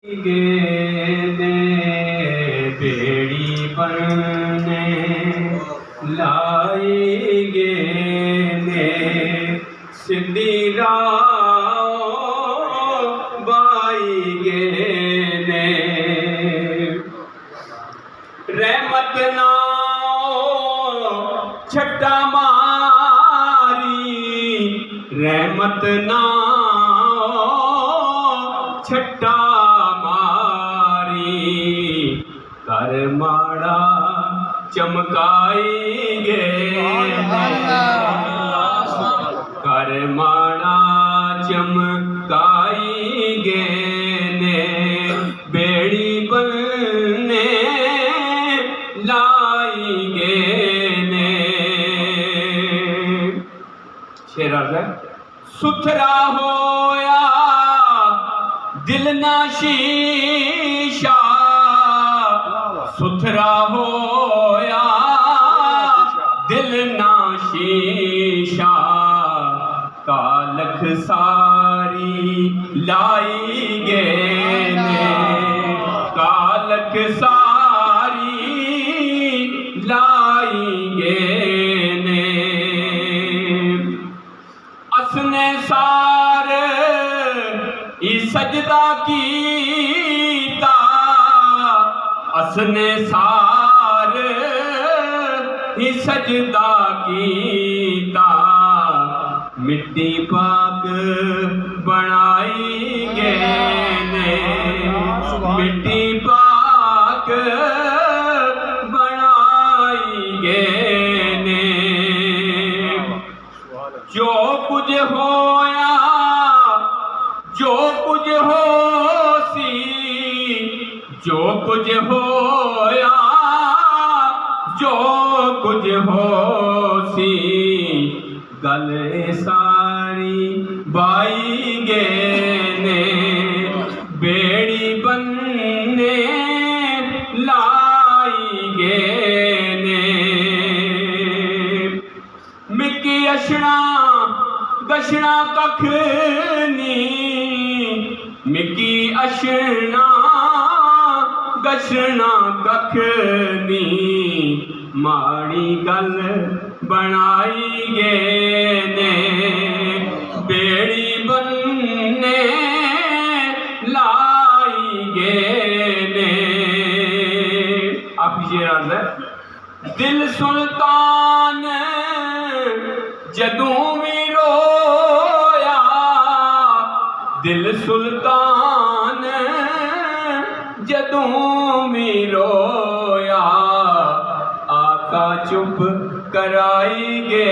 ने बेड़ी बनने लाएंगे ने सिंधी राव बाईगे ने रहमत ना छट्टा मारी रहमत ना छट्टा मारी कर माड़ा चमकाएंगे कर माड़ा चमकाएंगे ने बेड़ी बनने लाएंगे ने शेरा है सुथरा होया दिल ना शीशा सुथरा होया दिल ना शीशा कालख सारी लाएंगे ने कालख सारी लाएंगे ने असने सार सजदा कीता असने सार ही सजदा कीता मिट्टी पाक बनाएंगे ने मिट्टी पाक बनाएंगे ने जो कुछ होया जो कुछ हो सी जो कुछ होया जो कुछ हो सी गले सारी बाईगे ने बेड़ी बनने लाएंगे ने मिकी अशना गशना कख नी मिकी अशना गशना कख नी माड़ी गल बनाएंगे ने बेड़ी बनने लाएंगे ने आप शेर है दिल सुल्तान जदों भी रोया दिल सुल्तान जदों भी रोया आका चुप कराएंगे